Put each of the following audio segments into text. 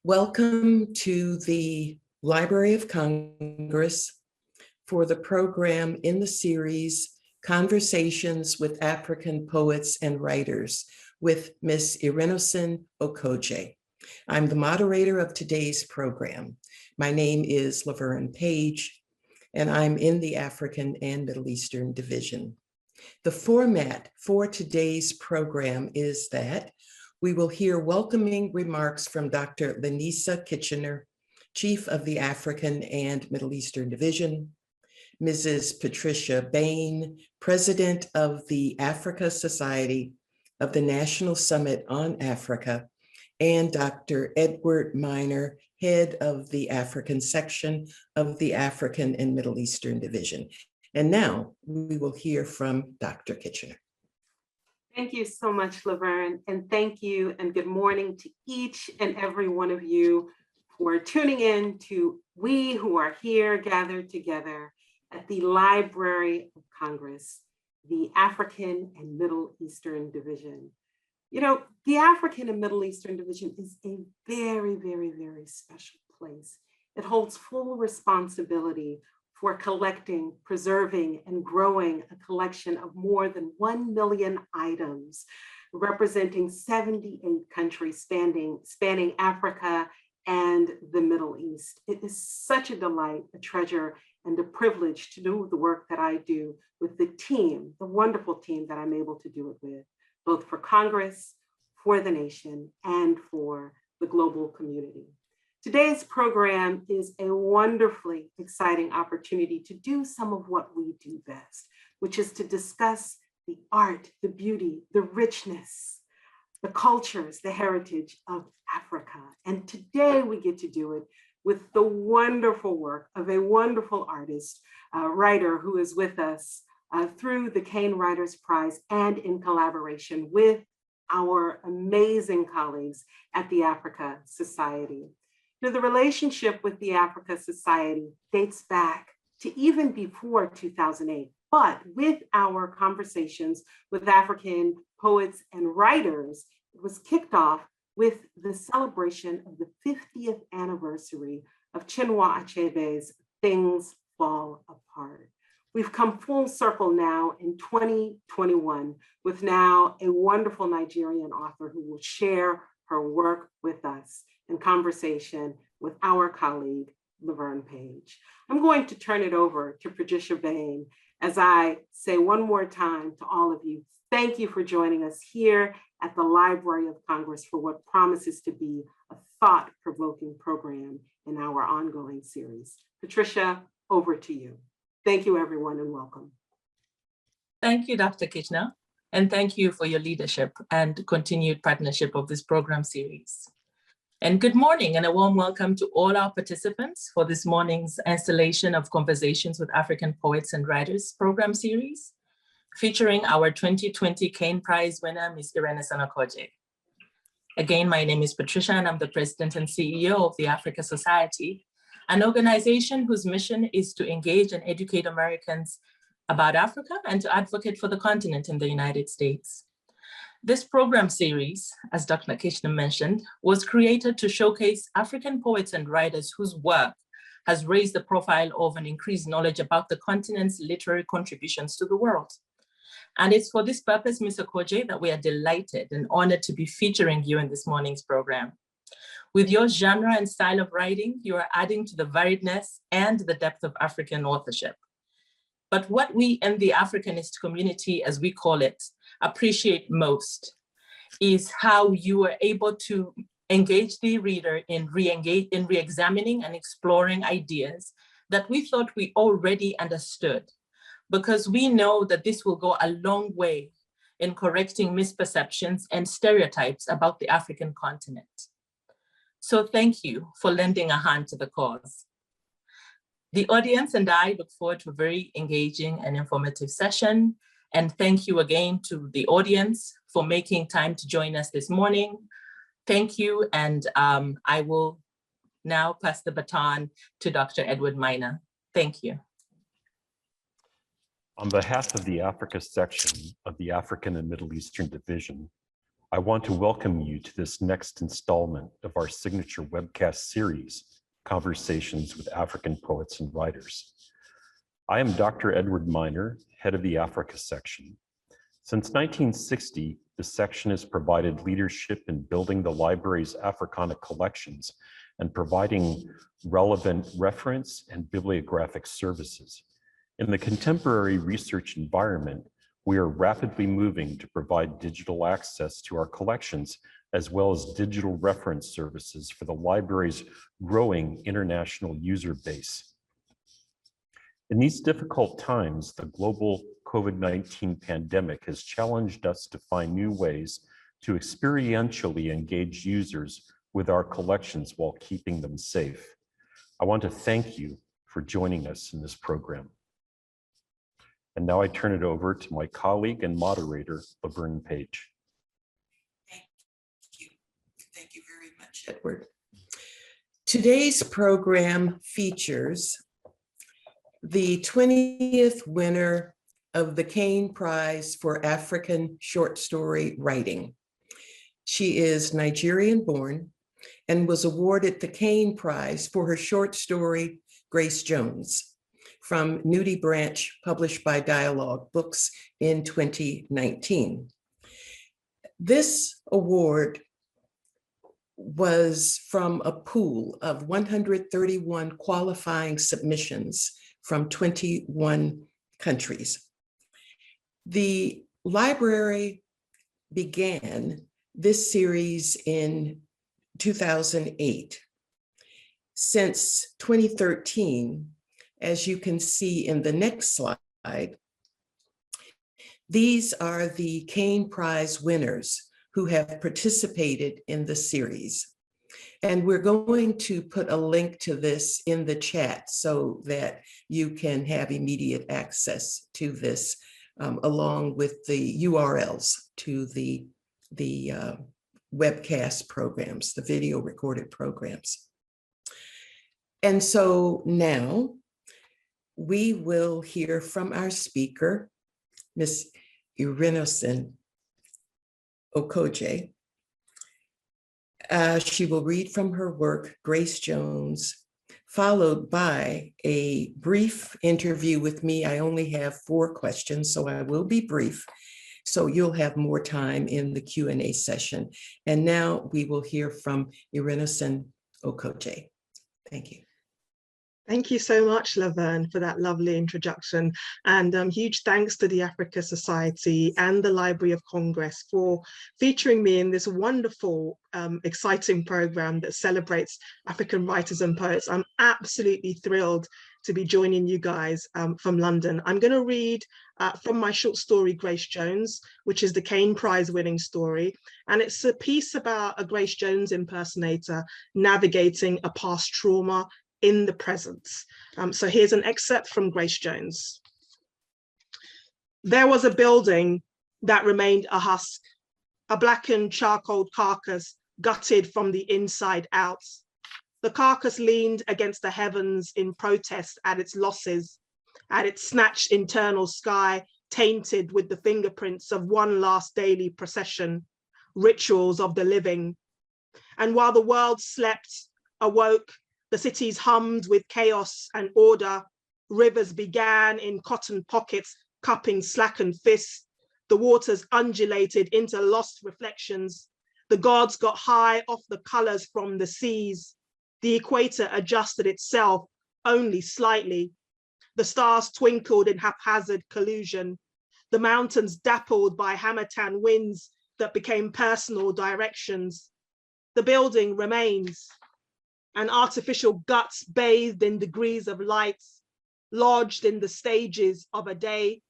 Welcome to the Library of Congress for the program in the series Conversations with African Poets and Writers with Ms. Irenosen Okojie. I'm the moderator of today's program. My name is Laverne Page, and I'm in the African and Middle Eastern Division. The format for today's program is that we will hear welcoming remarks from Dr. Lenisa Kitchener, Chief of the African and Middle Eastern Division, Mrs. Patricia Bain, President of the Africa Society of the National Summit on Africa, and Dr. Edward Miner, Head of the African Section of the African and Middle Eastern Division. And now we will hear from Dr. Kitchener. Thank you so much, Laverne, and thank you and good morning to each and every one of you for tuning in to we who are here gathered together at the Library of Congress, the African and Middle Eastern Division. You know, the African and Middle Eastern Division is a very, very, very special place. It holds full responsibility for collecting, preserving, and growing a collection of more than 1 million items, representing 78 countries spanning Africa and the Middle East. It is such a delight, a treasure, and a privilege to do the work that I do with the team, the wonderful team that I'm able to do it with, both for Congress, for the nation, and for the global community. Today's program is a wonderfully exciting opportunity to do some of what we do best, which is to discuss the art, the beauty, the richness, the cultures, the heritage of Africa. And today we get to do it with the wonderful work of a wonderful artist, writer who is with us through the Kane Writers Prize and in collaboration with our amazing colleagues at the Africa Society. The relationship with the Africa Society dates back to even before 2008, but with our conversations with African poets and writers, it was kicked off with the celebration of the 50th anniversary of Chinua Achebe's Things Fall Apart. We've come full circle now in 2021 with now a wonderful Nigerian author who will share her work with us in conversation with our colleague, Laverne Page. I'm going to turn it over to Patricia Bain as I say one more time to all of you, thank you for joining us here at the Library of Congress for what promises to be a thought-provoking program in our ongoing series. Patricia, over to you. Thank you, everyone, and welcome. Thank you, Dr. Kitchener, and thank you for your leadership and continued partnership of this program series. And good morning and a warm welcome to all our participants for this morning's installation of Conversations with African Poets and Writers program series, featuring our 2020 Kane Prize winner, Ms. Irenosen Okojie. Again, my name is Patricia and I'm the President and CEO of the Africa Society, an organization whose mission is to engage and educate Americans about Africa and to advocate for the continent in the United States. This program series, as Dr. Kitchener mentioned, was created to showcase African poets and writers whose work has raised the profile of and increased knowledge about the continent's literary contributions to the world. And it's for this purpose, Ms. Okojie, that we are delighted and honored to be featuring you in this morning's program. With your genre and style of writing, you are adding to the variedness and the depth of African authorship. But what we in the Africanist community, as we call it, appreciate most is how you are able to engage the reader in re-examining and exploring ideas that we thought we already understood, because we know that this will go a long way in correcting misperceptions and stereotypes about the African continent. So thank you for lending a hand to the cause. The audience and I look forward to a very engaging and informative session. And thank you again to the audience for making time to join us this morning. Thank you, and I will now pass the baton to Dr. Edward Miner. Thank you. On behalf of the Africa section of the African and Middle Eastern Division, I want to welcome you to this next installment of our signature webcast series, Conversations with African Poets and Writers. I am Dr. Edward Miner, head of the Africa section. Since 1960, the section has provided leadership in building the library's Africana collections and providing relevant reference and bibliographic services. In the contemporary research environment, we are rapidly moving to provide digital access to our collections, as well as digital reference services for the library's growing international user base. In these difficult times, the global COVID-19 pandemic has challenged us to find new ways to experientially engage users with our collections while keeping them safe. I want to thank you for joining us in this program. And now I turn it over to my colleague and moderator, Laverne Page. Thank you. Thank you very much, Edward. Today's program features the 20th winner of the Kane Prize for African Short Story Writing. She is Nigerian-born and was awarded the Kane Prize for her short story, Grace Jones, from Nudie Branch, published by Dialogue Books in 2019. This award was from a pool of 131 qualifying submissions from 21 countries. The library began this series in 2008. Since 2013, as you can see in the next slide, these are the Kane Prize winners who have participated in the series. And we're going to put a link to this in the chat so that you can have immediate access to this, along with the URLs to the webcast programs, the video recorded programs. And so now we will hear from our speaker, Ms. Irenosen Okojie. She will read from her work, Grace Jones, followed by a brief interview with me. I only have 4 questions, so I will be brief. So you'll have more time in the Q&A session. And now we will hear from Irenosen Okojie. Thank you. Thank you so much, Laverne, for that lovely introduction. And huge thanks to the Africa Society and the Library of Congress for featuring me in this wonderful, exciting program that celebrates African writers and poets. I'm absolutely thrilled to be joining you guys from London. I'm going to read from my short story, Grace Jones, which is the Kane Prize winning story. And it's a piece about a Grace Jones impersonator navigating a past trauma in the present. So here's an excerpt from Grace Jones. There was a building that remained a husk, a blackened charcoal carcass gutted from the inside out. The carcass leaned against the heavens in protest at its losses, at its snatched internal sky tainted with the fingerprints of one last daily procession, rituals of the living. And while the world slept, awoke, the cities hummed with chaos and order. Rivers began in cotton pockets, cupping slackened fists. The waters undulated into lost reflections. The gods got high off the colors from the seas. The equator adjusted itself only slightly. The stars twinkled in haphazard collusion. The mountains dappled by hammertan winds that became personal directions. The building remains. An artificial guts bathed in degrees of light, lodged in the stages of a day.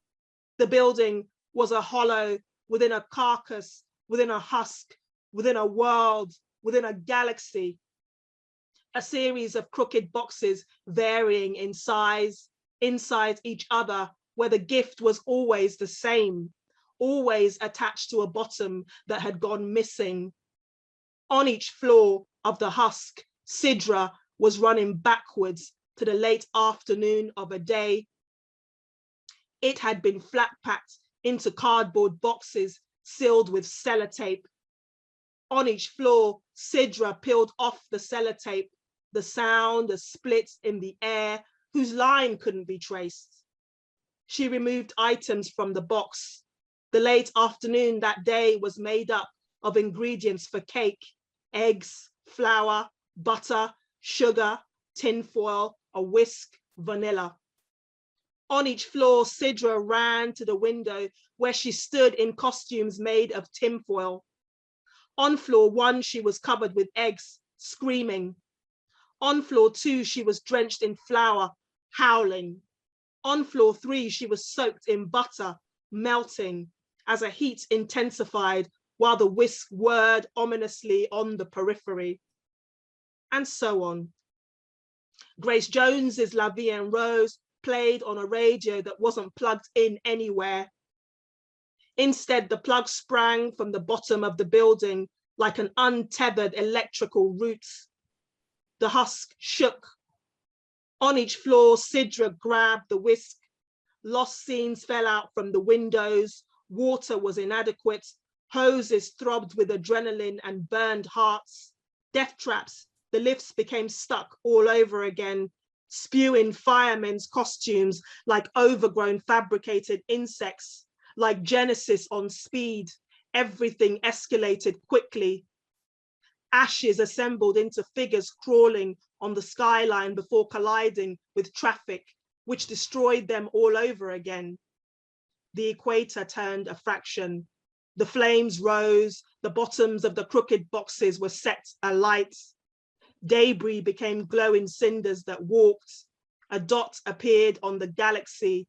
The building was a hollow within a carcass, within a husk, within a world, within a galaxy. A series of crooked boxes varying in size, inside each other, where the gift was always the same, always attached to a bottom that had gone missing. On each floor of the husk, Sidra was running backwards to the late afternoon of a day. It had been flat packed into cardboard boxes sealed with sellotape, On each floor, Sidra peeled off the sellotape, the sound of splits in the air whose line couldn't be traced. She removed items from the box. The late afternoon that day was made up of ingredients for cake, eggs, flour, butter, sugar, tinfoil, a whisk, vanilla. On each floor, Sidra ran to the window where she stood in costumes made of tinfoil. On floor 1, she was covered with eggs, screaming. On floor 2, she was drenched in flour, howling. On floor 3, she was soaked in butter, melting, as a heat intensified while the whisk whirred ominously on the periphery. And so on. Grace Jones's La Vie en Rose played on a radio that wasn't plugged in anywhere. Instead, the plug sprang from the bottom of the building like an untethered electrical root. The husk shook. On each floor, Sidra grabbed the whisk. Lost scenes fell out from the windows. Water was inadequate. Hoses throbbed with adrenaline and burned hearts. Death traps, the lifts became stuck all over again, spewing firemen's costumes like overgrown fabricated insects, like Genesis on speed. Everything escalated quickly. Ashes assembled into figures crawling on the skyline before colliding with traffic, which destroyed them all over again. The equator turned a fraction. The flames rose, the bottoms of the crooked boxes were set alight. Debris became glowing cinders that walked. A dot appeared on the galaxy.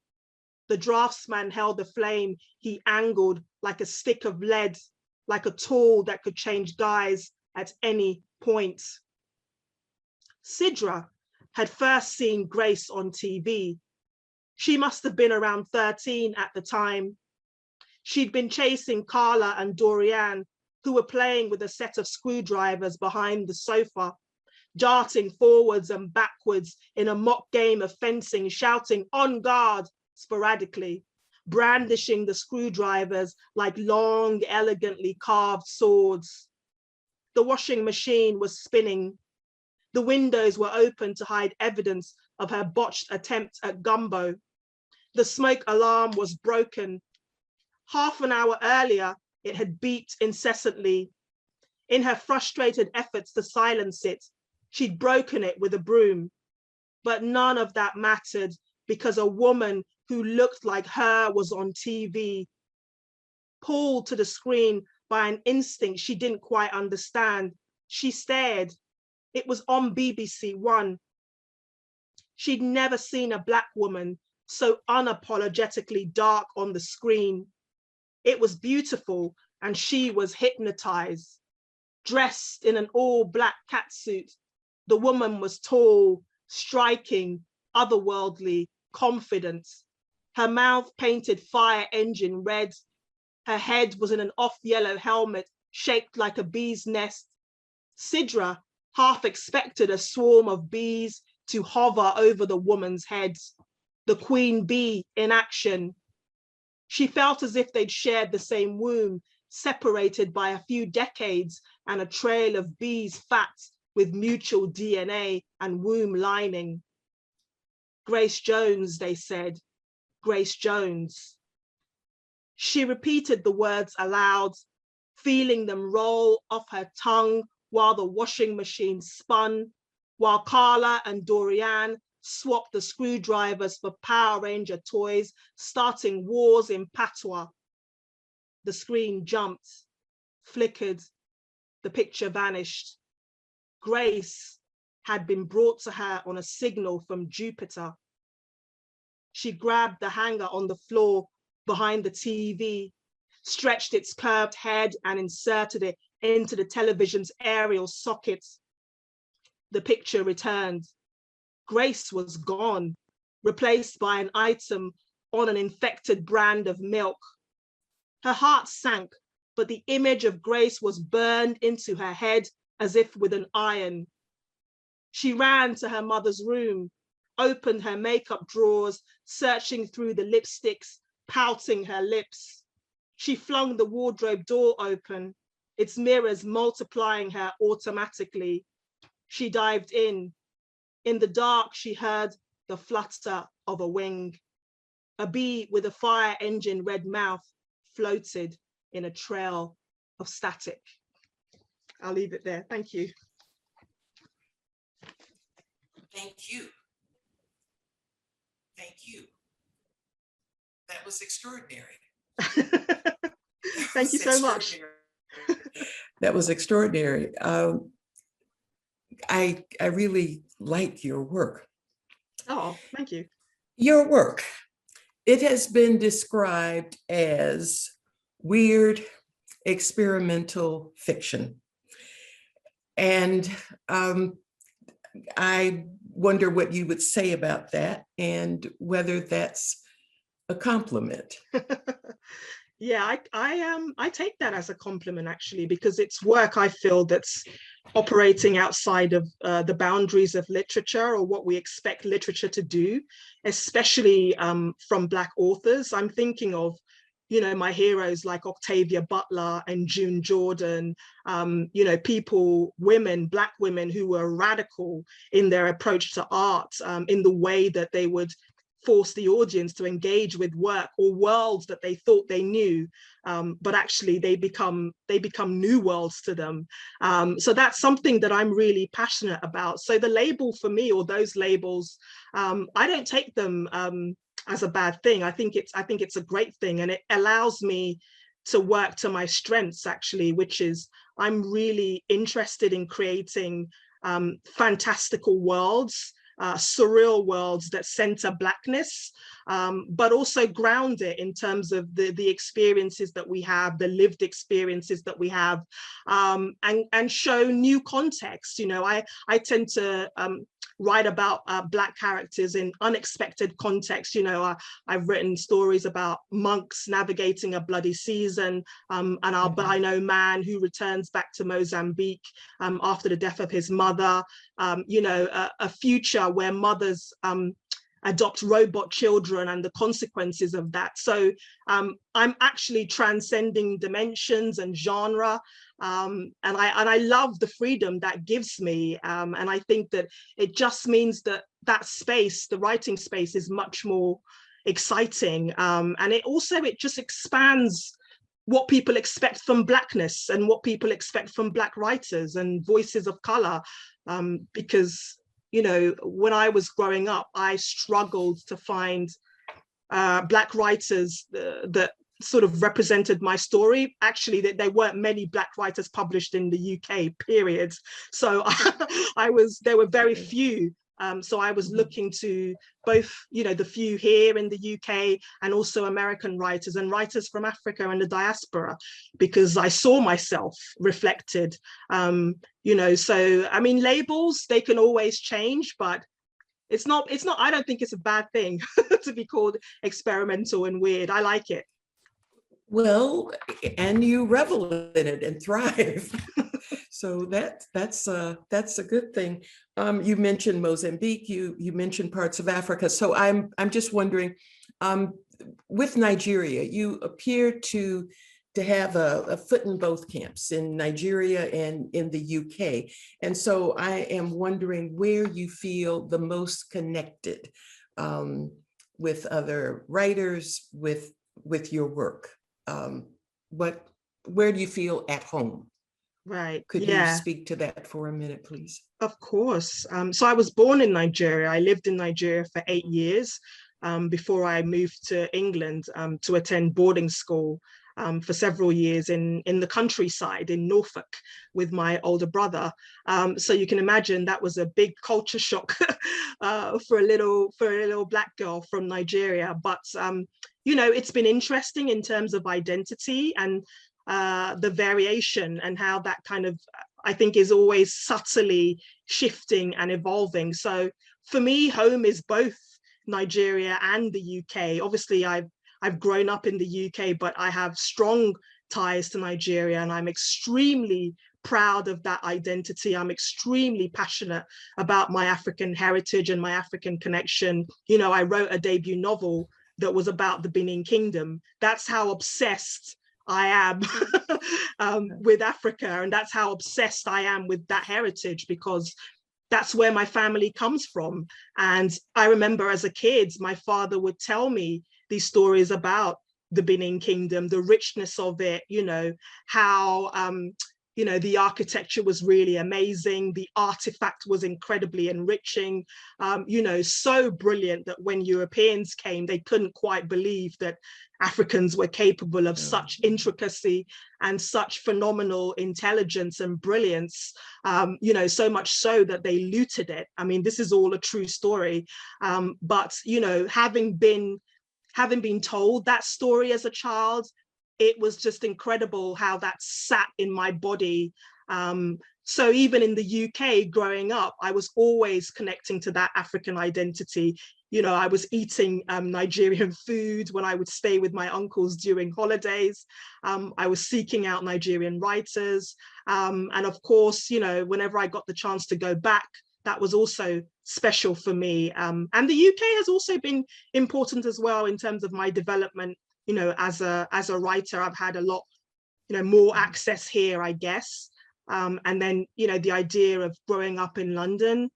The draftsman held the flame. He angled like a stick of lead, like a tool that could change guise at any point. Sidra had first seen Grace on TV. She must have been around 13 at the time. She'd been chasing Carla and Dorian, who were playing with a set of screwdrivers behind the sofa, darting forwards and backwards in a mock game of fencing, shouting "on guard" sporadically, brandishing the screwdrivers like long, elegantly carved swords. The washing machine was spinning. The windows were open to hide evidence of her botched attempt at gumbo. The smoke alarm was broken. Half an hour earlier, it had beeped incessantly. In her frustrated efforts to silence it, she'd broken it with a broom. But none of that mattered because a woman who looked like her was on TV. Pulled to the screen by an instinct she didn't quite understand, she stared. It was on BBC One. She'd never seen a Black woman so unapologetically dark on the screen. It was beautiful, and she was hypnotized. Dressed in an all-Black catsuit, the woman was tall, striking, otherworldly, confident. Her mouth painted fire engine red. Her head was in an off-yellow helmet shaped like a bee's nest. Sidra half expected a swarm of bees to hover over the woman's head, the queen bee in action. She felt as if they'd shared the same womb, separated by a few decades and a trail of bees' fat with mutual DNA and womb lining. Grace Jones, they said, Grace Jones. She repeated the words aloud, feeling them roll off her tongue while the washing machine spun, while Carla and Dorian swapped the screwdrivers for Power Ranger toys, starting wars in patois. The screen jumped, flickered, the picture vanished. Grace had been brought to her on a signal from Jupiter. She grabbed the hanger on the floor behind the TV, stretched its curved head and inserted it into the television's aerial sockets. The picture returned. Grace was gone, replaced by an item on an infected brand of milk. Her heart sank, but the image of Grace was burned into her head as if with an iron. She ran to her mother's room, opened her makeup drawers, searching through the lipsticks, pouting her lips. She flung the wardrobe door open. its mirrors multiplying her automatically. She dived in. In the dark, she heard the flutter of a wing. A bee with a fire engine red mouth floated in a trail of static. I'll leave it there. Thank you. Thank you. Thank you. That was extraordinary. Thank you so much. That was extraordinary. I really like your work. Oh, thank you. Your work. It has been described as weird, experimental fiction. And I wonder what you would say about that and whether that's a compliment. Yeah, I take that as a compliment, actually, because it's work I feel that's operating outside of the boundaries of literature, or what we expect literature to do, especially from Black authors. I'm thinking of, you know, my heroes like Octavia Butler and June Jordan, you know, women, Black women who were radical in their approach to art, in the way that they would force the audience to engage with work or worlds that they thought they knew, but actually they become new worlds to them. So that's something that I'm really passionate about. So the label for me, or those labels, I don't take them as a bad thing. I think it's a great thing, and it allows me to work to my strengths, actually, which is I'm really interested in creating fantastical worlds, surreal worlds that center Blackness, but also ground it in terms of the experiences that we have, the lived experiences that we have, and show new context. You know, I tend to write about Black characters in unexpected contexts. You know, I've written stories about monks navigating a bloody season, an albino man who returns back to Mozambique after the death of his mother, you know, a future where mothers adopt robot children and the consequences of that. So I'm actually transcending dimensions and genre, and I love the freedom that gives me, and I think that it just means that that space, the writing space, is much more exciting, and it just expands what people expect from Blackness and what people expect from Black writers and voices of color, because, you know, when I was growing up, I struggled to find Black writers that sort of represented my story. Actually, there weren't many Black writers published in the UK, period. So there were very few. So I was looking to both, you know, the few here in the UK and also American writers and writers from Africa and the diaspora, because I saw myself reflected, you know. So, I mean, labels, they can always change, but it's not, I don't think it's a bad thing to be called experimental and weird. I like it. Well, and you revel in it and thrive. So that's a good thing. You mentioned Mozambique, you mentioned parts of Africa. So I'm just wondering, with Nigeria, you appear to have a foot in both camps, in Nigeria and in the UK. And so I am wondering where you feel the most connected with other writers, with your work. Where do you feel at home? Right. Could you speak to that for a minute, please? Of course. So I was born in Nigeria. I lived in Nigeria for 8 years before I moved to England to attend boarding school for several years in the countryside in Norfolk with my older brother. So you can imagine that was a big culture shock for a little Black girl from Nigeria. But you know, it's been interesting in terms of identity and the variation, and how that kind of, I think, is always subtly shifting and evolving. So for me, home is both Nigeria and the UK. Obviously, I've grown up in the UK, but I have strong ties to Nigeria, and I'm extremely proud of that identity. I'm extremely passionate about my African heritage and my African connection. You know, I wrote a debut novel that was about the Benin Kingdom. That's how obsessed I am with Africa. And that's how obsessed I am with that heritage, because that's where my family comes from. And I remember as a kid, my father would tell me these stories about the Benin Kingdom, the richness of it, how, the architecture was really amazing. The artifact was incredibly enriching, so brilliant that when Europeans came, they couldn't quite believe that Africans were capable of such intricacy and such phenomenal intelligence and brilliance, so much so that they looted it. I mean, this is all a true story. But, having been told that story as a child, it was just incredible how that sat in my body. So even in the UK growing up, I was always connecting to that African identity. I was eating Nigerian food when I would stay with my uncles during holidays. I was seeking out Nigerian writers. And of course, whenever I got the chance to go back, that was also special for me. And the UK has also been important as well in terms of my development. As a writer, I've had a lot, more access here, I guess. And then, the idea of growing up in London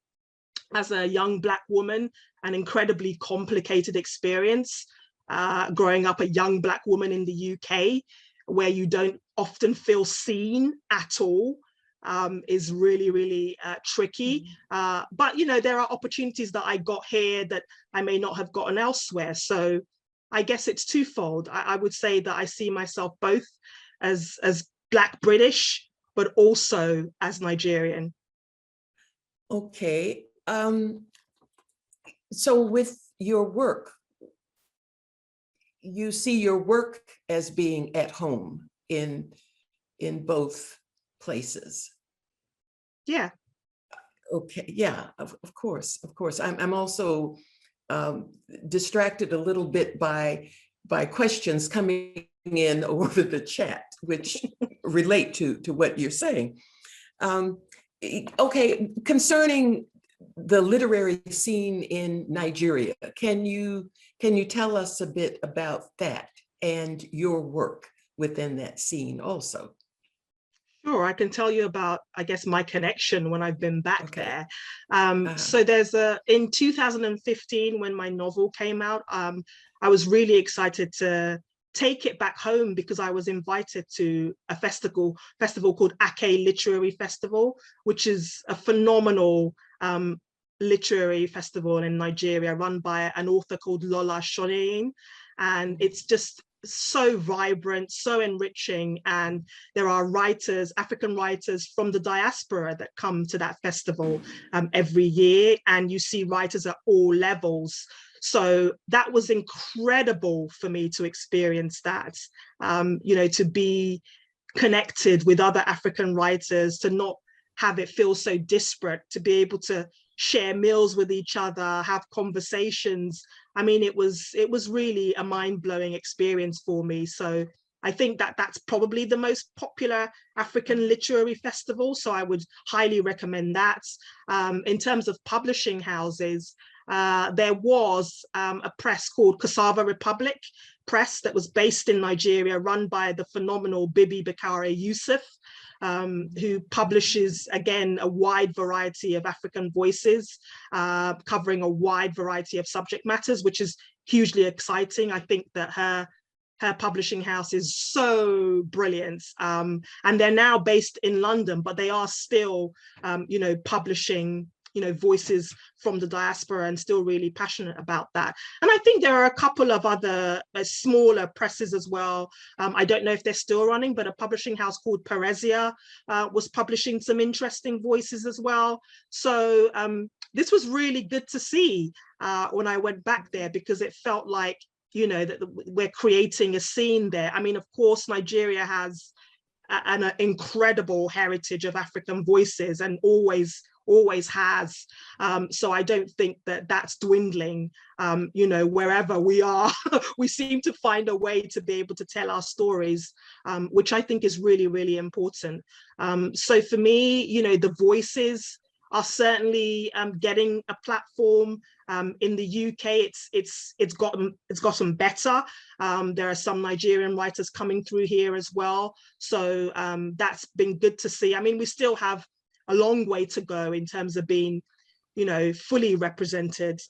as a young Black woman, an incredibly complicated experience, growing up a young Black woman in the UK, where you don't often feel seen at all, is really, really tricky. But, there are opportunities that I got here that I may not have gotten elsewhere. So I guess it's twofold. I would say that I see myself both as Black British, but also as Nigerian. Okay. So with your work, you see your work as being at home in both places. Yeah. Okay. Yeah, of course. I'm also distracted a little bit by questions coming in over the chat, which relate to what you're saying. Okay, concerning the literary scene in Nigeria, can you tell us a bit about that and your work within that scene also? Sure, I can tell you about, I guess, my connection when I've been back there. So in 2015, when my novel came out, I was really excited to take it back home because I was invited to a festival called AKO Literary Festival, which is a phenomenal literary festival in Nigeria run by an author called Lola Shoneyin. And it's just so vibrant, so enriching. And there are writers, African writers from the diaspora that come to that festival every year. And you see writers at all levels. So that was incredible for me to experience that, to be connected with other African writers, to not have it feel so disparate, to be able to share meals with each other, have conversations. I mean, it was really a mind-blowing experience for me. So I think that that's probably the most popular African literary festival. So I would highly recommend that. In terms of publishing houses, there was a press called Cassava Republic Press that was based in Nigeria, run by the phenomenal Bibi Bakare Yusuf, who publishes, again, a wide variety of African voices, covering a wide variety of subject matters, which is hugely exciting. I think that her publishing house is so brilliant. And they're now based in London, but they are still, publishing voices from the diaspora and still really passionate about that. And I think there are a couple of other smaller presses as well. I don't know if they're still running, but a publishing house called Peresia was publishing some interesting voices as well. So this was really good to see when I went back there, because it felt like, that we're creating a scene there. I mean, of course, Nigeria has an incredible heritage of African voices and always has. So I don't think that that's dwindling. Wherever we are, we seem to find a way to be able to tell our stories, which I think is really, really important. So for me, the voices are certainly getting a platform. In the UK, it's gotten better. There are some Nigerian writers coming through here as well. So that's been good to see. I mean, we still have a long way to go in terms of being, you know, fully represented.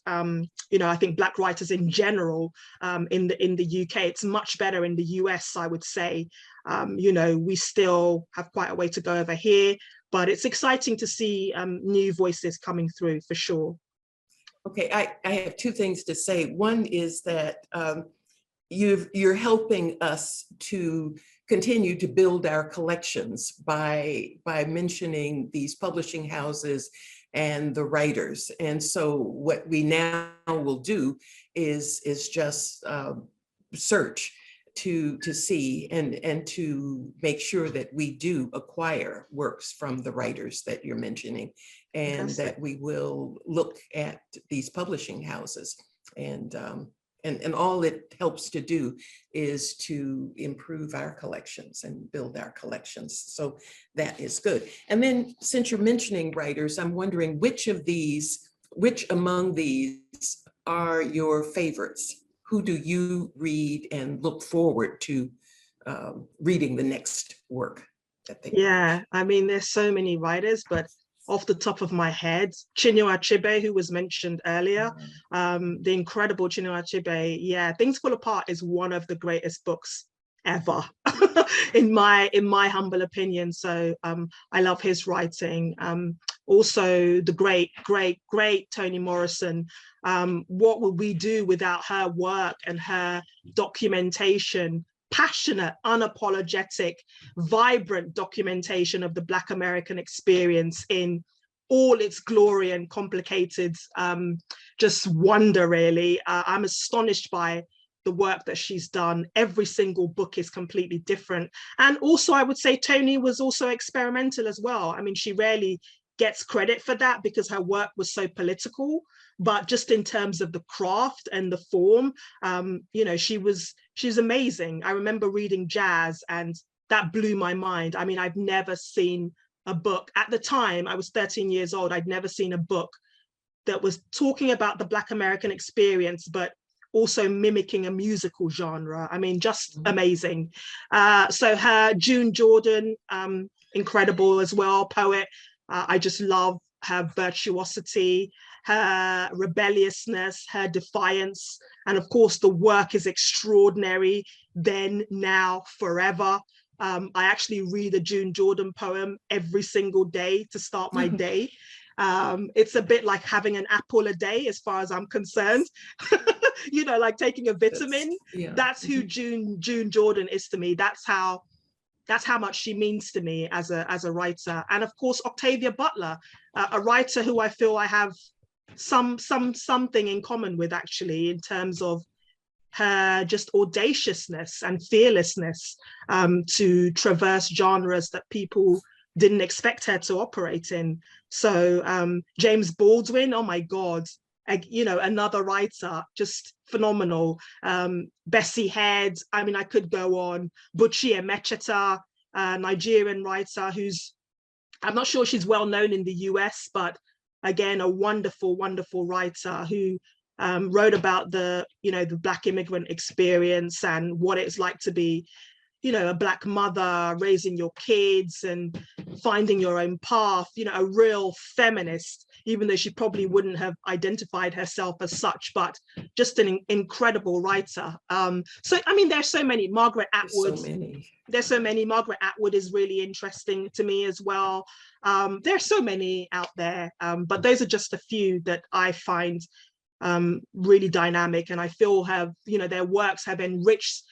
You know, I think Black writers in general in the UK, it's much better in the US, I would say. You know, we still have quite a way to go over here, but it's exciting to see new voices coming through for sure. Okay, I have two things to say. One is that you're helping us to continue to build our collections by mentioning these publishing houses and the writers. And so what we now will do is just search to see and to make sure that we do acquire works from the writers that you're mentioning, and that we will look at these publishing houses. And all it helps to do is to improve our collections and build our collections. So that is good. And then since you're mentioning writers, I'm wondering which among these are your favorites? Who do you read and look forward to reading the next work that they Yeah, I mean, there's so many writers, but off the top of my head, Chinua Achebe, who was mentioned earlier, the incredible Chinua Achebe. Yeah, Things Fall Apart is one of the greatest books ever, in my humble opinion. So I love his writing. Also, the great Toni Morrison. What would we do without her work and her documentation? Passionate, unapologetic, vibrant documentation of the Black American experience in all its glory and complicated just wonder, really. I'm astonished by the work that she's done. Every single book is completely different. And also, I would say Toni was also experimental as well. I mean, she rarely gets credit for that because her work was so political, but just in terms of the craft and the form, you know, she's amazing. I remember reading Jazz and that blew my mind. I mean, I've never seen a book, at the time I was 13 years old, I'd never seen a book that was talking about the Black American experience, but also mimicking a musical genre. I mean, just amazing. So her June Jordan, incredible as well, poet. I just love her virtuosity, her rebelliousness, her defiance. And of course, the work is extraordinary, then, now, forever. I actually read a June Jordan poem every single day to start my day. It's a bit like having an apple a day as far as I'm concerned. You know, like taking a vitamin. That's who June Jordan is to me. That's how much she means to me as a writer. And of course, Octavia Butler, a writer who I feel I have something in common with, actually, in terms of her just audaciousness and fearlessness to traverse genres that people didn't expect her to operate in. So James Baldwin, oh my God, you know, another writer, just phenomenal. Bessie Head, I mean, I could go on. Buchi Emecheta, a Nigerian writer who's, I'm not sure she's well known in the US, but again, a wonderful, wonderful writer who wrote about the, you know, the Black immigrant experience and what it's like to be, you know, a Black mother, raising your kids and finding your own path, you know, a real feminist, even though she probably wouldn't have identified herself as such, but just an incredible writer. So, I mean, there's so many. Margaret Atwood. There's so many. Margaret Atwood is really interesting to me as well. There's so many out there, but those are just a few that I find really dynamic, and I feel have, you know, their works have enriched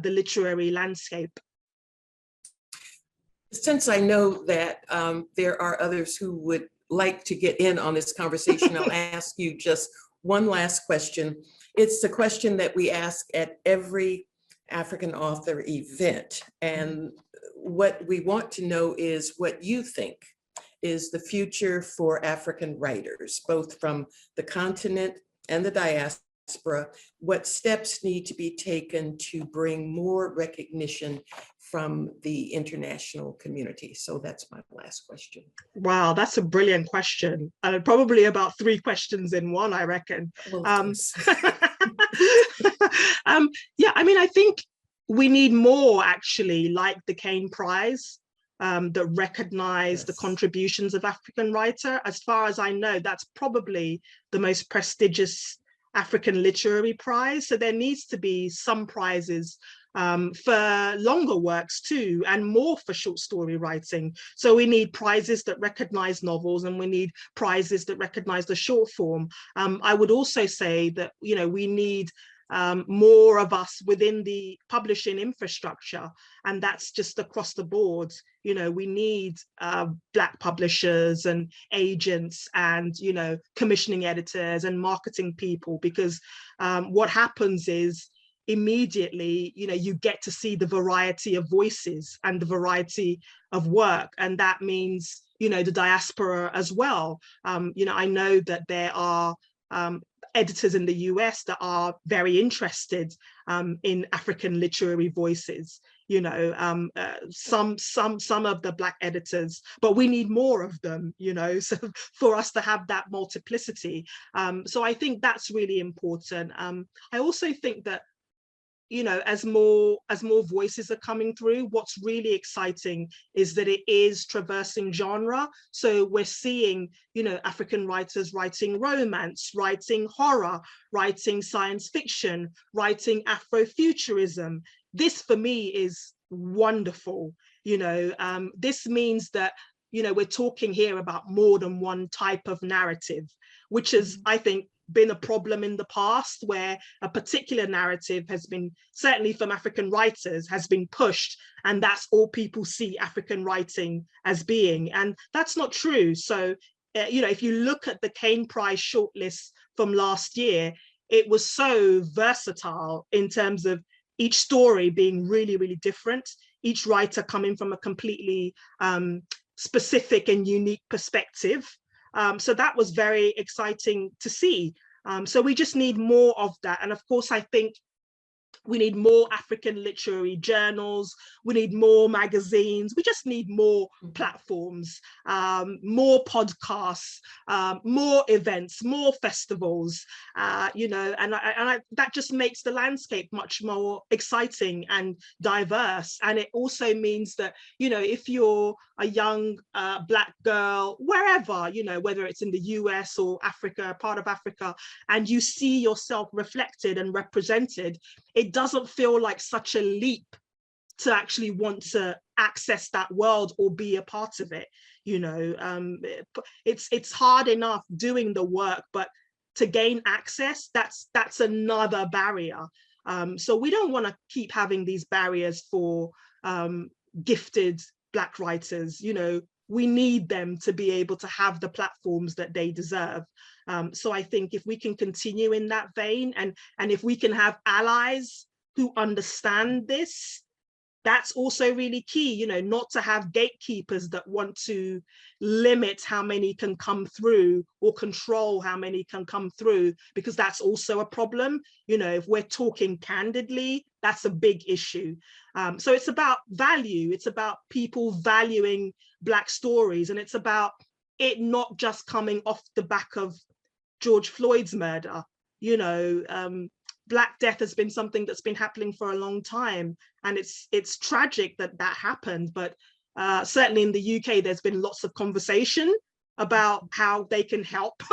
the literary landscape. Since I know that there are others who would like to get in on this conversation, I'll ask you just one last question. It's the question that we ask at every African author event. And what we want to know is what you think is the future for African writers, both from the continent and the diaspora. What steps need to be taken to bring more recognition from the international community? So that's my last question. Wow, that's a brilliant question. Probably about 3 questions in one, I reckon. Well, of course. Yeah, I mean, I think we need more, actually, like the Kane Prize, that recognize the contributions of African writer. As far as I know, that's probably the most prestigious African literary prize. So there needs to be some prizes for longer works too, and more for short story writing. So we need prizes that recognize novels, and we need prizes that recognize the short form. I would also say that, you know, we need more of us within the publishing infrastructure, and that's just across the board. You know, we need Black publishers and agents and, you know, commissioning editors and marketing people, because what happens is immediately, you know, you get to see the variety of voices and the variety of work, and that means, you know, the diaspora as well. You know, I know that there are editors in the US that are very interested in African literary voices, you know, some of the Black editors, but we need more of them, you know, so for us to have that multiplicity. So I think that's really important. I also think that, you know, as more voices are coming through, what's really exciting is that it is traversing genre. So we're seeing, you know, African writers writing romance, writing horror, writing science fiction, writing Afrofuturism. This for me is wonderful. You know, this means that, you know, we're talking here about more than one type of narrative, which is, I think, been a problem in the past, where a particular narrative has been, certainly from African writers, has been pushed, and that's all people see African writing as being, and that's not true. So, you know, if you look at the Kane Prize shortlist from last year, it was so versatile in terms of each story being really, really different, each writer coming from a completely specific and unique perspective. So that was very exciting to see. So we just need more of that. And of course, I think we need more African literary journals. We need more magazines. We just need more platforms, more podcasts, more events, more festivals, you know, and that just makes the landscape much more exciting and diverse. And it also means that, you know, if you're a young Black girl, wherever, you know, whether it's in the US or Africa, part of Africa, and you see yourself reflected and represented, it doesn't feel like such a leap to actually want to access that world or be a part of it. You know, it's hard enough doing the work, but to gain access, that's another barrier. So we don't want to keep having these barriers for gifted Black writers. You know, we need them to be able to have the platforms that they deserve. So I think if we can continue in that vein, and if we can have allies who understand this, that's also really key, you know, not to have gatekeepers that want to limit how many can come through or control how many can come through, because that's also a problem. You know, if we're talking candidly, that's a big issue. So it's about value. It's about people valuing Black stories, and it's about it not just coming off the back of George Floyd's murder. You know, Black death has been something that's been happening for a long time, and it's tragic that that happened. But certainly in the UK, there's been lots of conversation about how they can help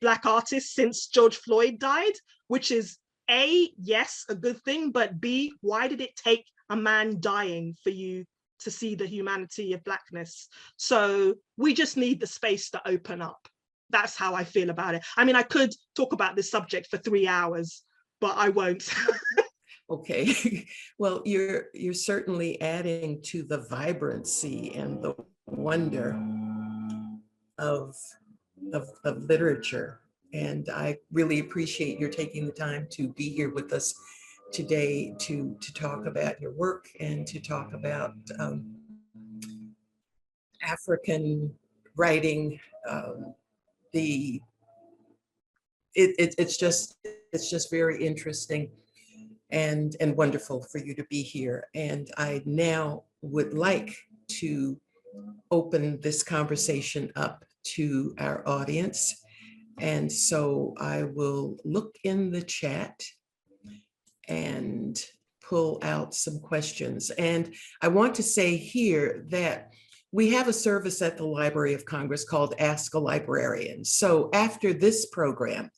Black artists since George Floyd died, which is A, yes, a good thing, but B, why did it take a man dying for you to see the humanity of Blackness? So we just need the space to open up. That's how I feel about it. I mean, I could talk about this subject for 3 hours, but I won't. Okay, well, you're certainly adding to the vibrancy and the wonder of literature. And I really appreciate your taking the time to be here with us today to talk about your work and to talk about African writing. It's just very interesting. and wonderful for you to be here. And I now would like to open this conversation up to our audience. And so I will look in the chat and pull out some questions. And I want to say here that we have a service at the Library of Congress called Ask a Librarian. So after this program,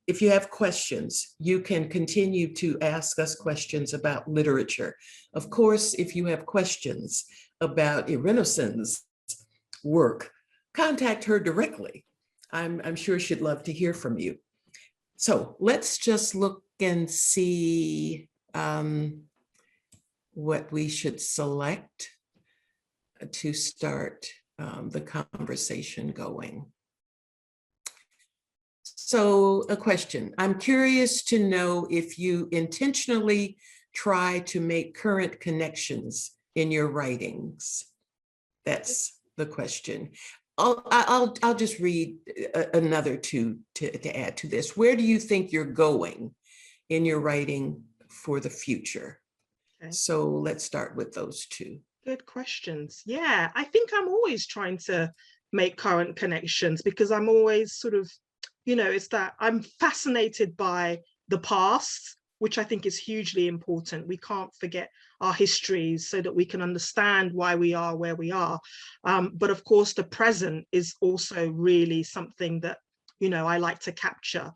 if you have questions, you can continue to ask us questions about literature. Of course, if you have questions about Irenosen's work, contact her directly. I'm sure she'd love to hear from you. So let's just look and see what we should select to start the conversation going. So a question, I'm curious to know if you intentionally try to make current connections in your writings. That's the question. I'll just read another two to add to this. Where do you think you're going in your writing for the future? Okay. So let's start with those two. Good questions. Yeah, I think I'm always trying to make current connections because I'm always sort of, you know, it's that I'm fascinated by the past, which I think is hugely important. We can't forget our histories so that we can understand why we are where we are. But of course, the present is also really something that, you know, I like to capture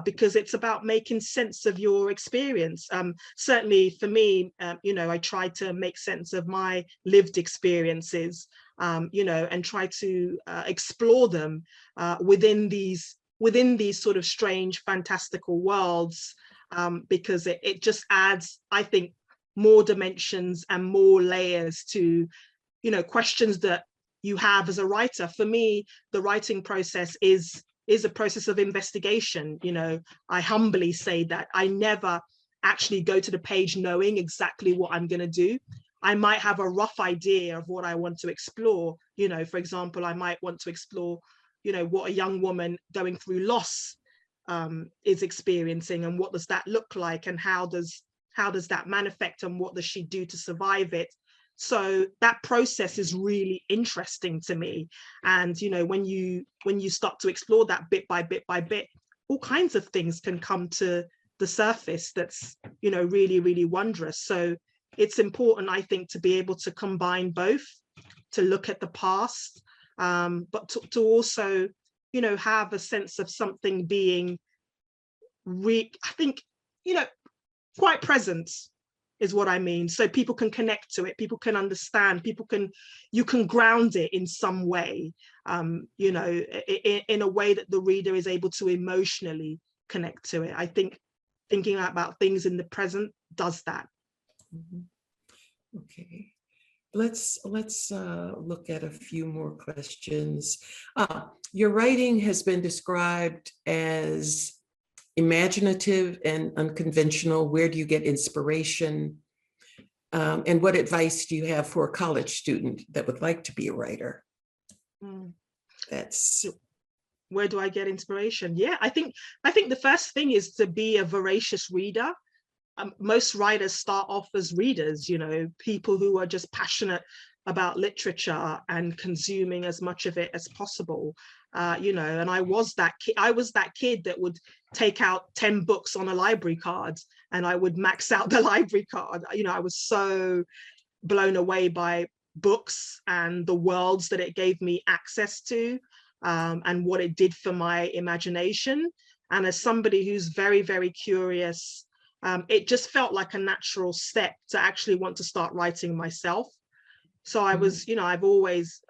because it's about making sense of your experience. Certainly for me, you know, I try to make sense of my lived experiences, you know, and try to explore them within these sort of strange, fantastical worlds, because it just adds, I think, more dimensions and more layers to, you know, questions that you have as a writer. For me, the writing process is a process of investigation. You know, I humbly say that I never actually go to the page knowing exactly what I'm going to do. I might have a rough idea of what I want to explore. You know, for example, I might want to explore, you know, what a young woman going through loss is experiencing, and what does that look like, and how does that manifest, and what does she do to survive it. So that process is really interesting to me. And, you know, when you start to explore that bit by bit by bit, all kinds of things can come to the surface that's, you know, really, really wondrous. So it's important, I think, to be able to combine both, to look at the past, but to also, you know, have a sense of something being, I think, you know, quite present is what I mean. So people can connect to it, people can understand, you can ground it in some way, you know, in a way that the reader is able to emotionally connect to it. I think thinking about things in the present does that. Mm-hmm. Okay. Let's look at a few more questions. Your writing has been described as imaginative and unconventional. Where do you get inspiration? And what advice do you have for a college student that would like to be a writer? That's where do I get inspiration? Yeah, I think the first thing is to be a voracious reader. Most writers start off as readers, you know, people who are just passionate about literature and consuming as much of it as possible, you know. And I was that kid that would take out 10 books on a library card, and I would max out the library card. You know, I was so blown away by books and the worlds that it gave me access to, and what it did for my imagination. And as somebody who's very, very curious, it just felt like a natural step to actually want to start writing myself. So I was, you know, I've always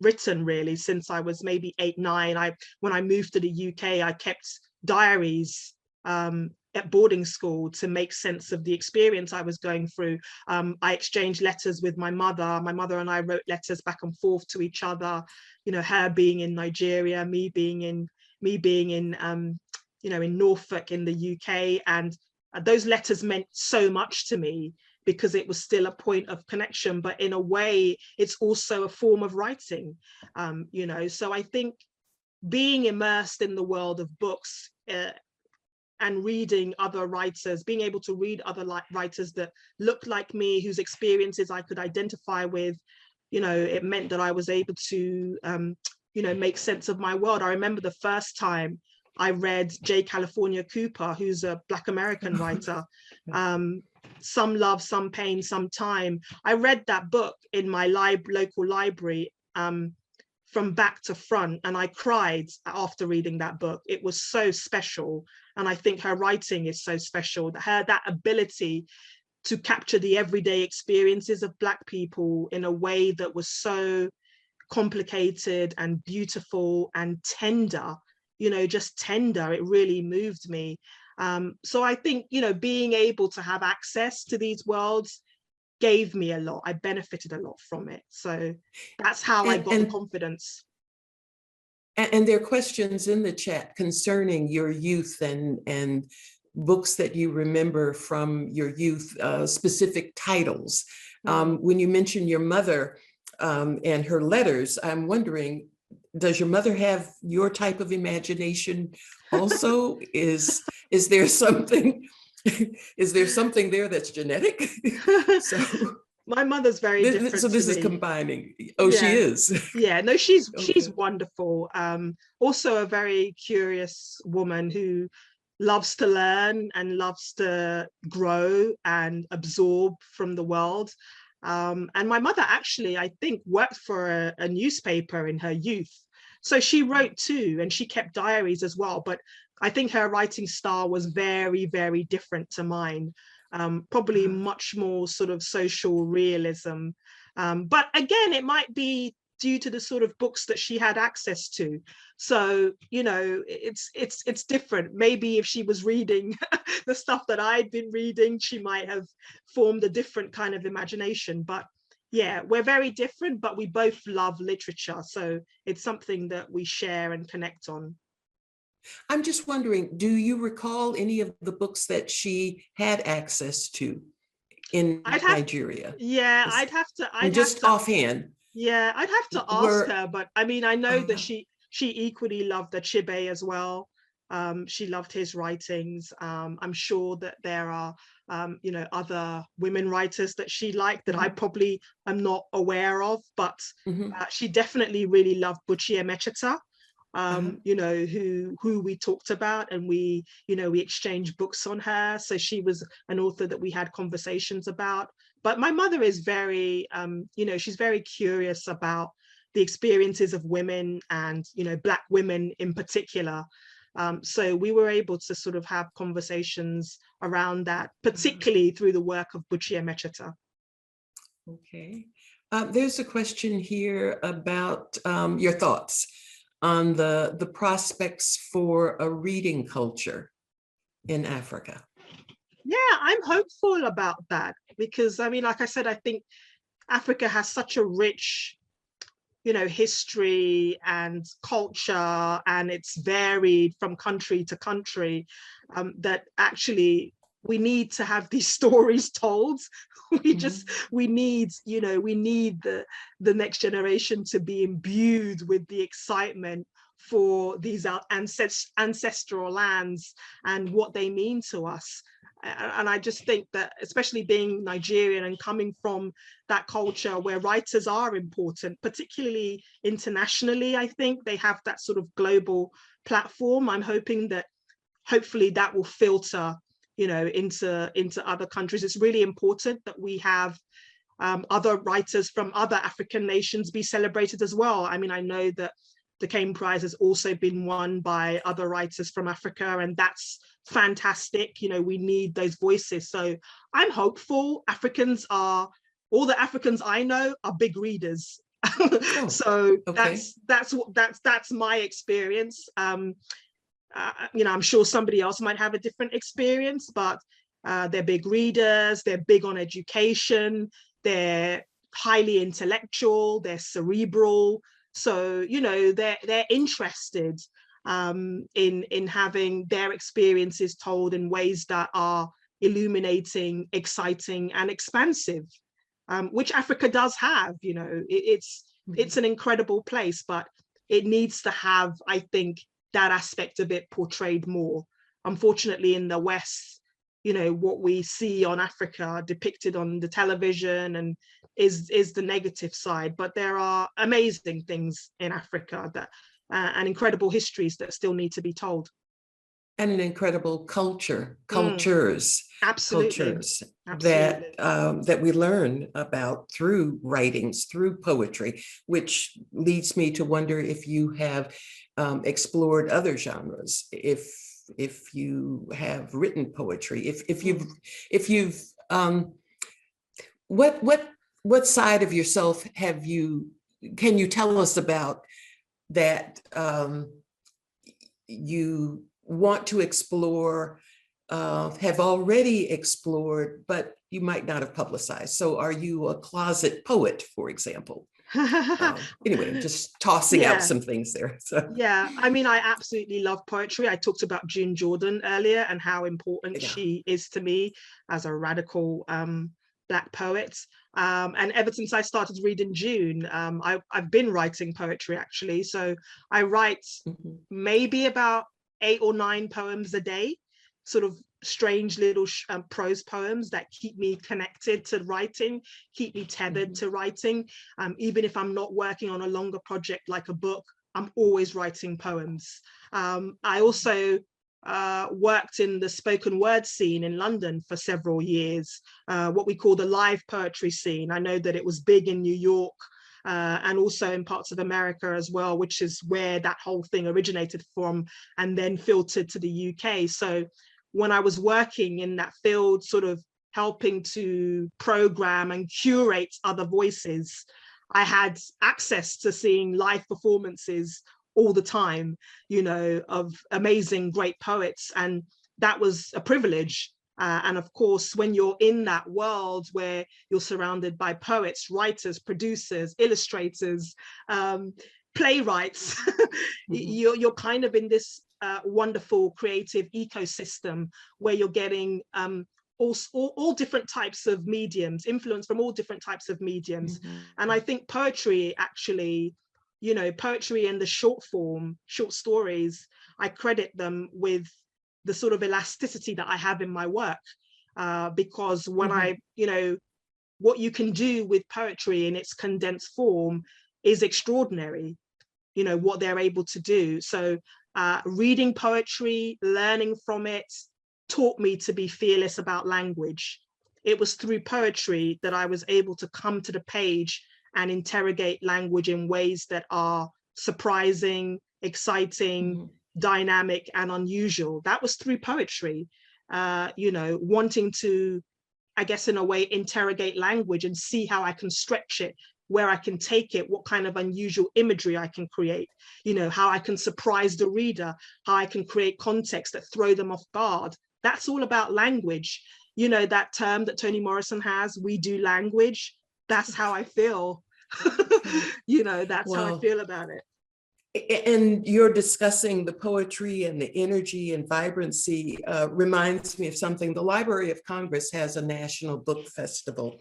written really since I was maybe 8, 9. When I moved to the UK, I kept diaries at boarding school to make sense of the experience I was going through. I exchanged letters with my mother. My mother and I wrote letters back and forth to each other, you know, her being in Nigeria, me being in you know, in Norfolk in the UK. And those letters meant so much to me because it was still a point of connection, but in a way, it's also a form of writing, you know. So I think being immersed in the world of books and reading other writers, being able to read other writers that looked like me, whose experiences I could identify with, you know, it meant that I was able to, you know, make sense of my world. I remember the first time I read J. California Cooper, who's a Black American writer, Some Love, Some Pain, Some Time. I read that book in my local library from back to front, and I cried after reading that book. It was so special. And I think her writing is so special, that ability to capture the everyday experiences of Black people in a way that was so complicated and beautiful and tender, you know, just tender. It really moved me. So I think, you know, being able to have access to these worlds gave me a lot. I benefited a lot from it. So that's how I got the confidence. And there are questions in the chat concerning your youth and books that you remember from your youth, specific titles. When you mention your mother and her letters, I'm wondering, does your mother have your type of imagination also? Is there something there that's genetic? So my mother's very different. So this is combining. Oh, yeah. She is. Yeah, no, she's wonderful. Also a very curious woman who loves to learn and loves to grow and absorb from the world. And my mother actually, I think, worked for a newspaper in her youth. So she wrote too, and she kept diaries as well. But I think her writing style was very, very different to mine. Probably much more sort of social realism. But again, it might be due to the sort of books that she had access to. So, you know, it's different. Maybe if she was reading the stuff that I'd been reading, she might have formed a different kind of imagination. But yeah, we're very different, but we both love literature. So it's something that we share and connect on. I'm just wondering, do you recall any of the books that she had access to in Nigeria? Yeah, I'd have to offhand. Yeah, I'd have to ask her, but I mean, I know that she equally loved Achebe as well. She loved his writings. I'm sure that there are, you know, other women writers that she liked that I probably am not aware of, but she definitely really loved Buchi Emecheta. You know, who we talked about, and we exchanged books on her. So she was an author that we had conversations about. But my mother is very, you know, she's very curious about the experiences of women and, you know, Black women in particular. So we were able to sort of have conversations around that, particularly through the work of Buchi Emecheta. Okay. There's a question here about your thoughts on the prospects for a reading culture in Africa. Yeah, I'm hopeful about that because, I mean, like I said, I think Africa has such a rich, you know, history and culture, and it's varied from country to country, that actually we need to have these stories told. We need, you know, we need the next generation to be imbued with the excitement for these ancestral lands and what they mean to us. And I just think that, especially being Nigerian and coming from that culture where writers are important, particularly internationally, I think they have that sort of global platform. I'm hoping that hopefully that will filter, you know, into other countries. It's really important that we have other writers from other African nations be celebrated as well. I mean, I know that the Kane Prize has also been won by other writers from Africa, and that's fantastic. You know, we need those voices. So I'm hopeful. All the Africans I know are big readers. So okay. that's my experience. You know, I'm sure somebody else might have a different experience, but they're big readers, they're big on education, they're highly intellectual, they're cerebral. So, you know, they're interested in having their experiences told in ways that are illuminating, exciting, and expansive, which Africa does have. You know, it's an incredible place, but it needs to have, I think, that aspect of it portrayed more. unfortunately in the West, you know, what we see on Africa depicted on the television and is the negative side. But there are amazing things in Africa that and incredible histories that still need to be told. And an incredible cultures Absolutely. that we learn about through writings, through poetry, which leads me to wonder if you have explored other genres, if you have written poetry, if you've what side of yourself can you tell us about that you want to explore, have already explored, but you might not have publicized? So are you a closet poet, for example? Anyway, I'm just tossing out some things there. So. Yeah, I mean, I absolutely love poetry. I talked about June Jordan earlier and how important she is to me as a radical Black poet. And ever since I started reading June, I've been writing poetry actually. So I write maybe about 8 or 9 poems a day, sort of strange little prose poems that keep me connected to writing, keep me tethered to writing. Even if I'm not working on a longer project like a book, I'm always writing poems. I also worked in the spoken word scene in London for several years, what we call the live poetry scene. I know that it was big in New York and also in parts of America as well, which is where that whole thing originated from and then filtered to the UK. So when I was working in that field, sort of helping to program and curate other voices, I had access to seeing live performances all the time, you know, of amazing, great poets. And that was a privilege. And of course, when you're in that world where you're surrounded by poets, writers, producers, illustrators, playwrights, you're kind of in this wonderful creative ecosystem where you're getting all different types of mediums, influence from all different types of mediums. And I think poetry actually, you know, poetry and the short form, short stories, I credit them with the sort of elasticity that I have in my work. Because when I, you know, what you can do with poetry in its condensed form is extraordinary, you know, what they're able to do. So reading poetry, learning from it, taught me to be fearless about language. It was through poetry that I was able to come to the page and interrogate language in ways that are surprising, exciting, dynamic, and unusual. That was through poetry, you know, wanting to, I guess, in a way, interrogate language and see how I can stretch it, where I can take it, what kind of unusual imagery I can create, you know, how I can surprise the reader, how I can create context that throw them off guard. That's all about language. You know, that term that Toni Morrison has, we do language. That's how I feel. You know, that's how I feel about it. And you're discussing the poetry and the energy and vibrancy reminds me of something. The Library of Congress has a National Book Festival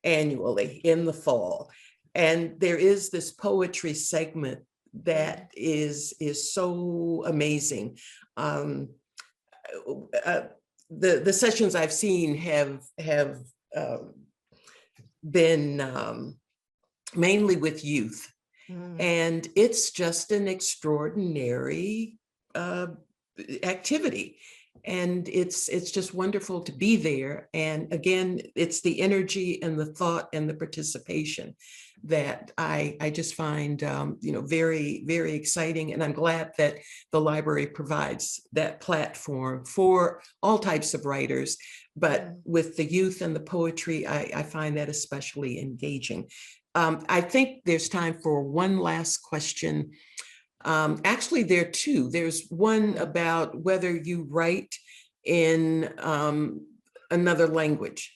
annually in the fall. And there is this poetry segment that is so amazing. The sessions I've seen have been mainly with youth. And it's just an extraordinary activity. And it's just wonderful to be there. And again, it's the energy and the thought and the participation that I just find, you know, very, very exciting. And I'm glad that the library provides that platform for all types of writers. But with the youth and the poetry, I find that especially engaging. I think there's time for one last question. Actually, there are two. There's one about whether you write in another language.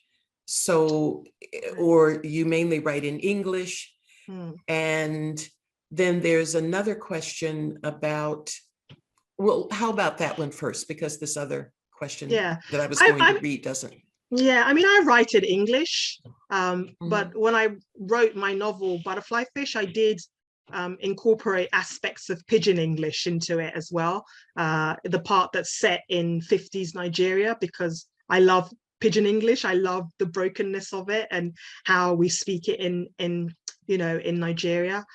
So, or you mainly write in English. And then there's another question about, well, how about that one first? Because this other question that I was going to read doesn't. Yeah, I mean, I write in English, but when I wrote my novel Butterfly Fish, I did incorporate aspects of Pidgin English into it as well. The part that's set in 50s Nigeria, because I love Pidgin English. I love the brokenness of it and how we speak it in Nigeria.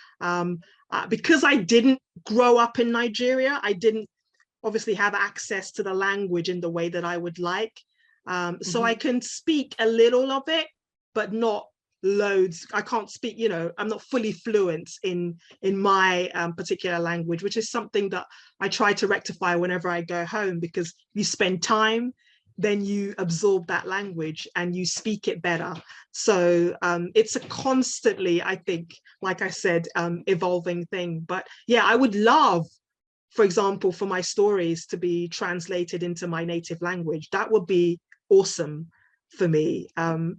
Because I didn't grow up in Nigeria, I didn't obviously have access to the language in the way that I would like. So I can speak a little of it, but not loads. I can't speak, I'm not fully fluent in my particular language, which is something that I try to rectify whenever I go home, because you spend time, then you absorb that language and you speak it better. So it's a constantly, I think, like I said, evolving thing. But yeah, I would love, for example, for my stories to be translated into my native language. That would be awesome for me,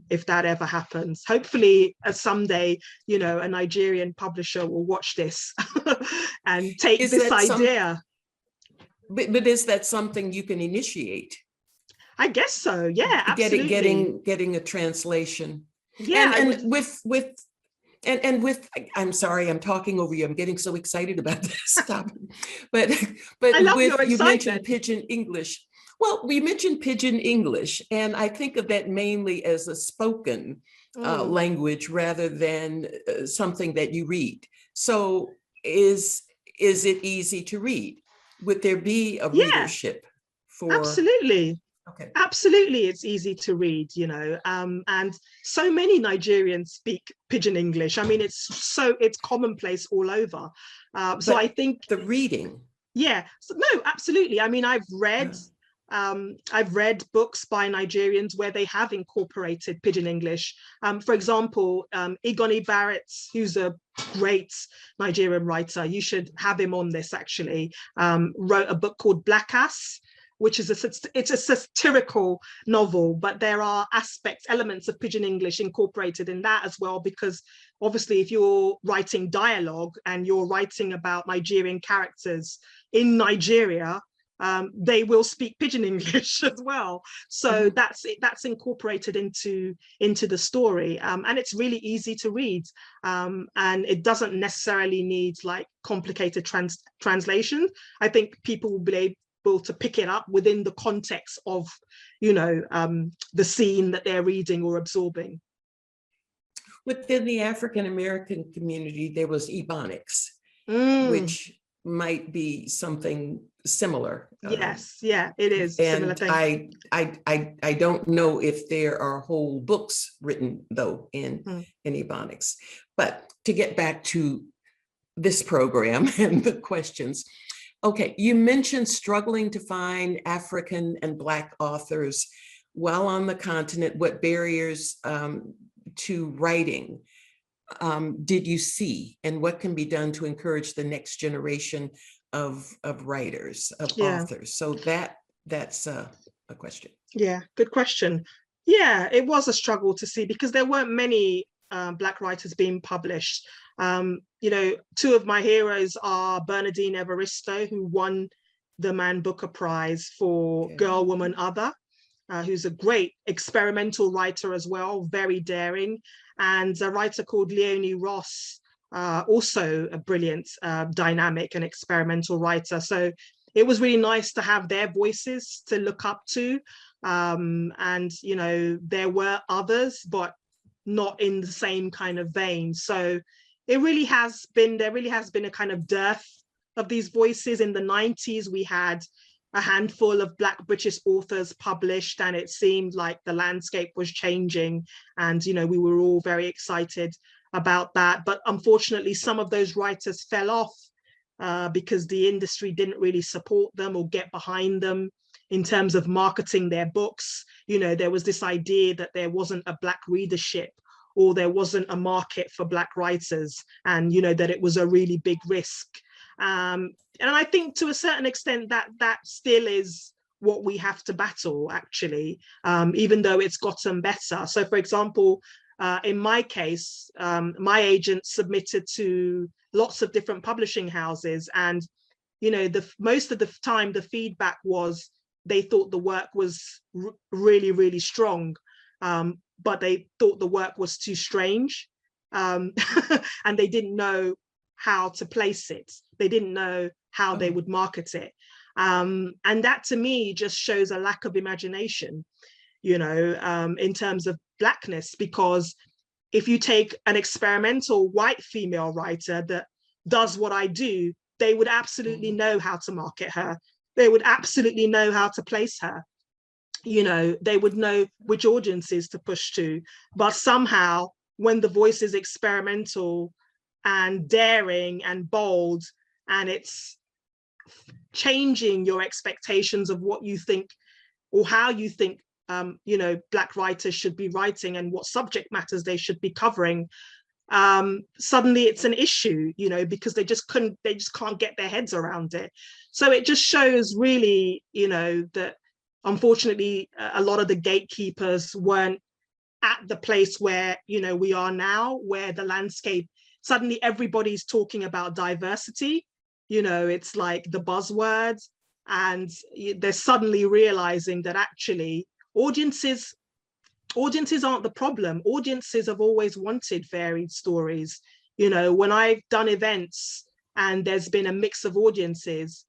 if that ever happens. Hopefully someday, a Nigerian publisher will watch this and take this idea. But is that something you can initiate? I guess so. Yeah, absolutely. Getting a translation. Yeah, and with I'm sorry, I'm talking over you. I'm getting so excited about this topic. But I love your you excitement. mentioned Pidgin English. Well, we mentioned Pidgin English, and I think of that mainly as a spoken language rather than something that you read. So is it easy to read? Would there be a readership for? Absolutely. Okay. Absolutely, it's easy to read, and so many Nigerians speak Pidgin English. I mean, it's commonplace all over. So I think the reading. Yeah, no, absolutely. I mean, I've read books by Nigerians where they have incorporated Pidgin English. For example, Igoni Barrett, who's a great Nigerian writer, you should have him on this actually, wrote a book called Black Ass, which is it's a satirical novel, but there are elements of Pidgin English incorporated in that as well, because obviously if you're writing dialogue and you're writing about Nigerian characters in Nigeria, they will speak Pidgin English as well. So that's incorporated into the story, and it's really easy to read, and it doesn't necessarily need like complicated translation. I think people will be able to pick it up within the context of the scene that they're reading or absorbing. Within the African American community, there was Ebonics, which might be something similar. Yes, yeah, it is. And similar thing. I don't know if there are whole books written though in Ebonics. But to get back to this program and the questions. Okay, you mentioned struggling to find African and Black authors while on the continent. What barriers to writing did you see, and what can be done to encourage the next generation of writers, of authors? So that's a question. Yeah, good question. Yeah, it was a struggle to see because there weren't many Black writers being published. Two of my heroes are Bernardine Evaristo, who won the Man Booker Prize for Girl, Woman, Other, who's a great experimental writer as well, very daring, and a writer called Leonie Ross, also a brilliant, dynamic and experimental writer. So it was really nice to have their voices to look up to. And, there were others, but not in the same kind of vein. So there really has been a kind of dearth of these voices. In the 90s, we had a handful of Black British authors published, and it seemed like the landscape was changing, and we were all very excited about that. But unfortunately, some of those writers fell off because the industry didn't really support them or get behind them in terms of marketing their books. There was this idea that there wasn't a Black readership, or there wasn't a market for Black writers, and that it was a really big risk. And I think to a certain extent that still is what we have to battle, actually, even though it's gotten better. So, for example, in my case, my agent submitted to lots of different publishing houses, and most of the time the feedback was they thought the work was really, really strong, but they thought the work was too strange, and they didn't know how to place it. They didn't know how they would market it. And that to me just shows a lack of imagination, you know, in terms of Blackness, because if you take an experimental white female writer that does what I do, they would absolutely know how to market her. They would absolutely know how to place her. You know, they would know which audiences to push to. But somehow, when the voice is experimental and daring and bold, and it's changing your expectations of what you think or how you think, you know, Black writers should be writing and what subject matters they should be covering, suddenly it's an issue, you know, because they just can't get their heads around it. So it just shows really, you know, that unfortunately a lot of the gatekeepers weren't at the place where, you know, we are now, where the landscape, suddenly everybody's talking about diversity, you know, it's like the buzzwords, and they're suddenly realizing that actually audiences aren't the problem. Audiences have always wanted varied stories. You know, when I've done events and there's been a mix of audiences,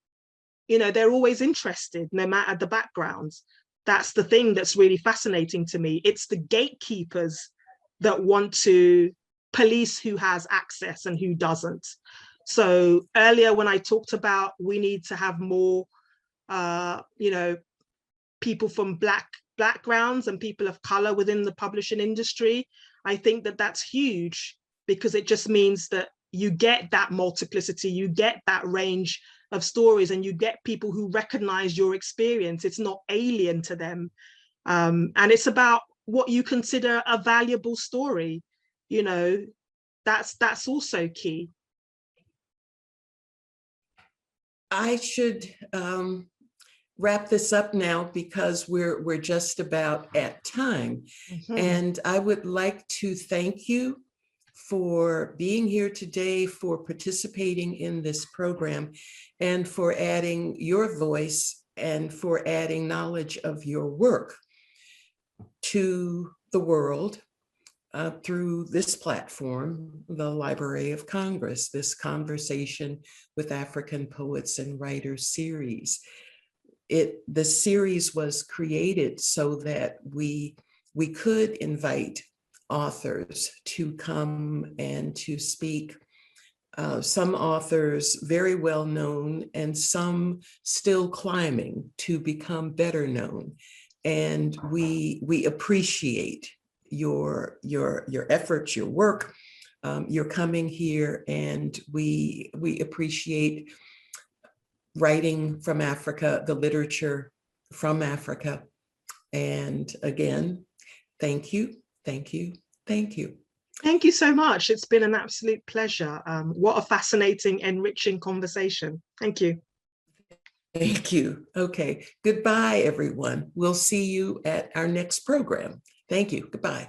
you know, they're always interested, no matter the backgrounds. That's the thing that's really fascinating to me. It's the gatekeepers that want to police who has access and who doesn't. So earlier when I talked about we need to have more, you know, people from Black backgrounds and people of color within the publishing industry, I think that that's huge, because it just means that you get that multiplicity, you get that range of stories, and you get people who recognize your experience. It's not alien to them. And it's about what you consider a valuable story. You know, that's also key. I should wrap this up now because we're just about at time. And I would like to thank you for being here today, for participating in this program, and for adding your voice and for adding knowledge of your work to the world through this platform, the Library of Congress, this Conversation with African Poets and Writers series. The series was created so that we could invite authors to come and to speak. Some authors very well known and some still climbing to become better known. And we appreciate your efforts, your work, your coming here, and we appreciate writing from Africa, the literature from Africa. And again, thank you, thank you, thank you. Thank you so much. It's been an absolute pleasure. What a fascinating, enriching conversation. Thank you. Thank you. Okay, goodbye, everyone. We'll see you at our next program. Thank you. Goodbye.